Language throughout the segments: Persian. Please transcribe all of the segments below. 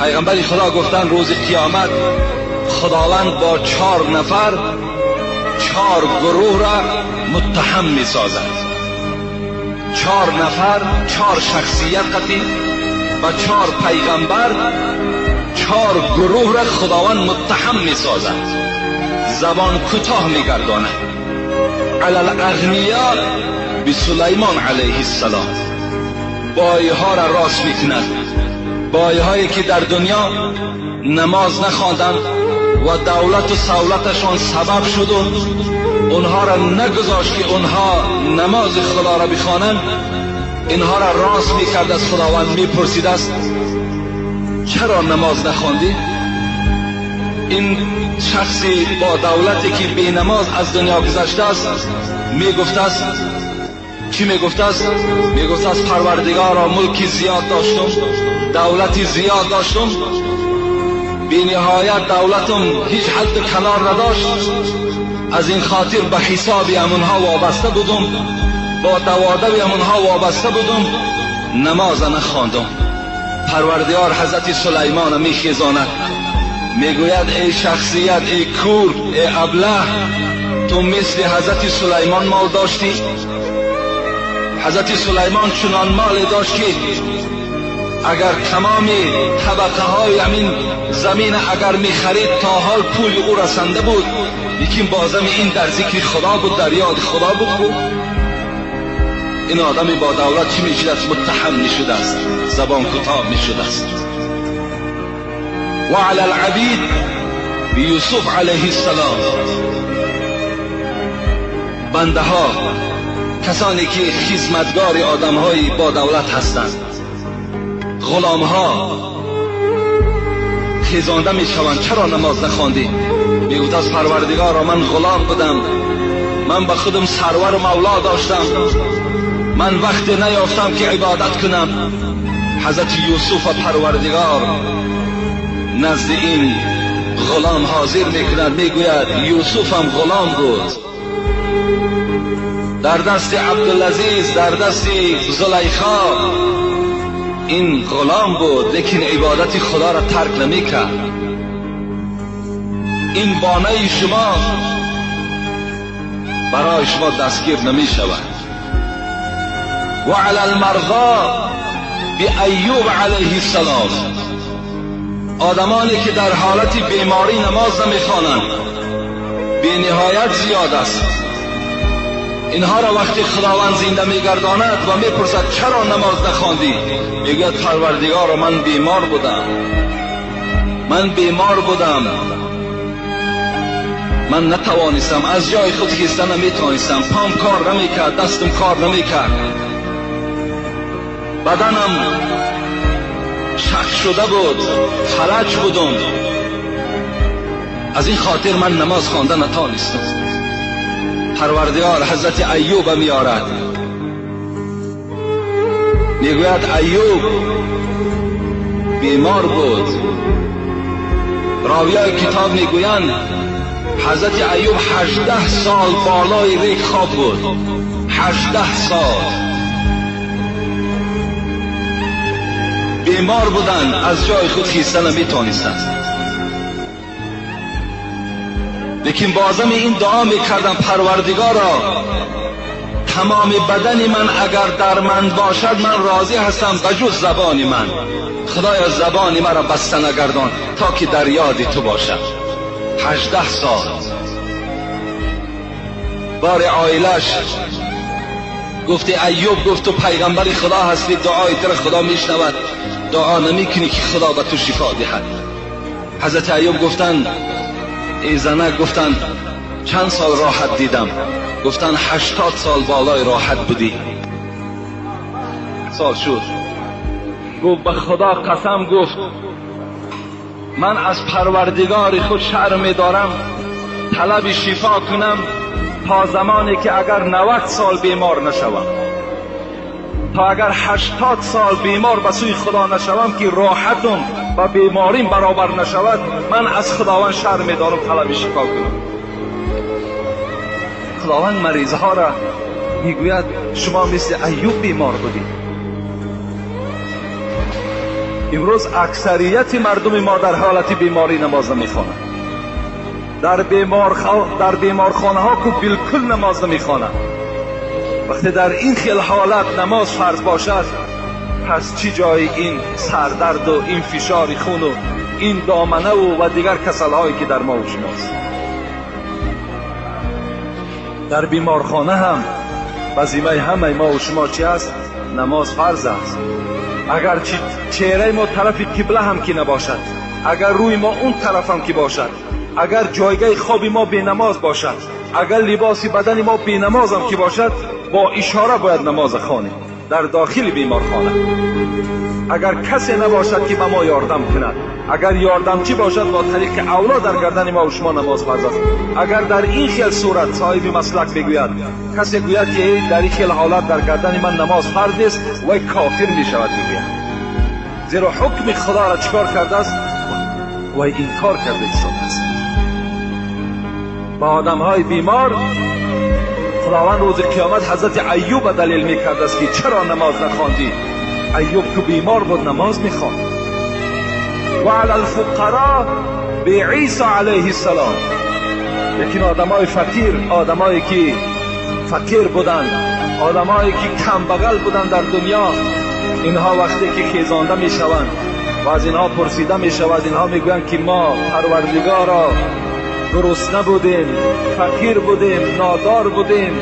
پیغمبر خدا گفتن روز قیامت خداوند با 4 نفر 4 گروه را متهم می سازد. 4 نفر 4 شخصیت و 4 پیغمبر 4 گروه را خداوند متهم می سازد، زبان کوتاه می گرداند. علی الاغنیاء به سلیمان علیه السلام، بایها را راست می کند. بایهایی که در دنیا نماز نخواندند و دولت و سولتشان سبب شد و اونها را نگذاشت که اونها نماز خدا را بخوانند، اینها را راست میکرد، از خداوند میپرسید است چرا نماز نخواندی؟ این شخصی با دولتی که بی نماز از دنیا گذشته است میگفت است چی میگفت است؟ میگفت است پروردگارا ملکی زیاد داشتم، دولتی زیاد داشتم، بی نهایت دولتم هیچ حد و کنار نداشت، از این خاطر به حسابی امونها وابسته بودم، با دوادوی امونها وابسته بودم، نماز نخواندم. پروردگار حضرت سلیمان میخیزاند، میگوید ای شخصیت، ای کور، ای ابله، تو مثل حضرت سلیمان مال داشتی؟ حضرت سلیمان چنان مال داشت که اگر تمام طبقه های همین زمین اگر می خرید تا حال پول او رسنده بود، لیکن بازم این در ذکر خدا بود، در یاد خدا بود. این آدمی با دولت چی می شده است؟ متهم می شده است، زبان کوتاه می شده است. و علی العبید به یوسف علیه السلام، بنده ها، کسانی که خدمتگار آدم های با دولت هستند، غلام ها خیزانده می شوند چرا نماز نخواندی؟ میگوید از پروردگارا من غلام بودم، من به خودم سرور و مولا داشتم، من وقت نیافتم که عبادت کنم. حضرت یوسف و پروردگار نزد این غلام حاضر میکند، میگوید یوسف هم غلام بود، در دست عبدالعزیز، در دست زلیخا این غلام بود، لیکن عبادت خدا را ترک نمی کرد. این بانه شما برای شما دستگیر نمی شود. و علی المرضى به ایوب علیه السلام، آدمانی که در حالت بیماری نماز نمی خوانند بی نهایت زیاد است. اینها را وقتی خداوند زنده میگرداند و میپرسد چرا نماز نخواندی؟ میگوید پروردگارا من بیمار بودم، من بیمار بودم، من نتوانستم، از جای خود خیستن نمیتوانستم، پام کار نمیکرد، دستم کار نمیکرد، بدنم شخ شده بود، فلج بودم، از این خاطر من نماز خواندن نتوانستم. پروردگار حضرت ایوب میارد، میگوید ایوب بیمار بود. راویای کتاب میگویند حضرت ایوب 18 سال بالای ریگ خواب بود، 18 سال بیمار بودن، از جای خود خیستن نمیتوانستند. لیکن بازم این دعا میکردم پروردگارا تمام بدن من اگر درمند باشد من راضی هستم بجز زبان من، خدایا زبان مرا بسته نگردان تا که در یاد تو باشم. 18 سال بار عائلش گفتی ایوب، گفت تو پیغمبر خدا هستی، دعای تر خدا میشنود، دعا نمیکنی که خدا به تو شفا دهد. حضرت ایوب گفتند ای زنک، گفتند چند سال راحت دیدم؟ گفتند 80 سال بالای راحت بودی. سال شد. گفت به خدا قسم، گفت من از پروردگار خود شرم دارم طلب شفا کنم تا زمانی که اگر 90 سال بیمار نشوم، تا اگر 80 سال بیمار به سوی خدا نشوم که راحتم و بیماریم برابر نشود، من از خداوند شرم دارم طلب شفا کنم. خداوند مریض ها را میگوید شما مثل ایوب بیمار بودید. امروز اکثریت مردم ما در حالت بیماری نماز نمیخوانند. در بیمارخانه ها که بالکل نماز نمیخوانند. وقتی در این خیل حالت نماز فرض باشد، پس چی جای این سردرد و این فشار خون و این دامنه و دیگر کسل هایی که در ما و شماست. در بیمارخانه هم وظیفه همه ما و شما چی است؟ نماز فرض است. اگر چهره ما طرف قبله هم که نباشد، اگر روی ما اون طرف هم که باشد، اگر جایگاه خواب ما بی نماز باشد، اگر لباس بدن ما بی نماز هم که باشد، با اشاره باید نماز خوانیم در داخل بیمارخانه. اگر کسی نباشد که به ما یاردم کند، اگر یاردمچی باشد با طریق اولا در گردن ما و شما نماز فرض است. اگر در این خیل صورت صاحب مسلک بگوید، کسی گوید که در این خیل حالت در گردن من نماز فرض است، و کافر می شود میگوید، زیرا حکم خدا را چکار کرده است و انکار کرده است. با آدم های بیمار خداوند روز قیامت حضرت ایوب دلیل می کرده است که چرا نماز نخواندی؟ ایوب که بیمار بود نماز می خواند. و علی الفقراء به عیسی علیه السلام. لیکن آدمای فقیر، آدمایی که فقیر بودند، آدمایی که کم بغل بودند در دنیا، اینها وقتی که خیزانده می شوند و از اینها پرسیده می شود، اینها می گویند که ما پروردگارا گرسنه بودیم، فقیر بودیم، نادار بودیم،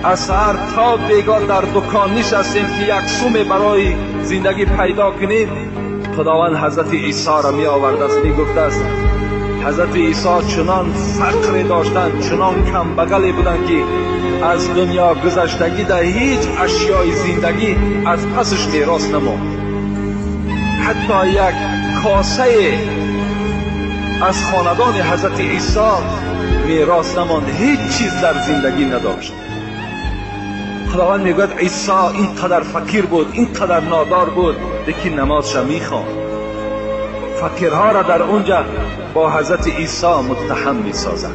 از سحر تا بیگار در دکان نشستیم که یک سوم برای زندگی پیدا کنیم. خداوند حضرت عیسی را می آورده است، می گفته است حضرت عیسی چنان فقر داشتند، چنان کم بغلی بودند که از دنیا گذشتگی در هیچ اشیای زندگی از پسش میراث نماند. حتی یک کاسه از خاندان حضرت عیسی میراث نماند، هیچ چیز در زندگی نداشت. خداوند میگوید عیسی اینقدر فقیر بود، اینقدر نادار بود، لیکن نمازش میخواند. فقیرها را در اونجا با حضرت عیسی متهم میسازد.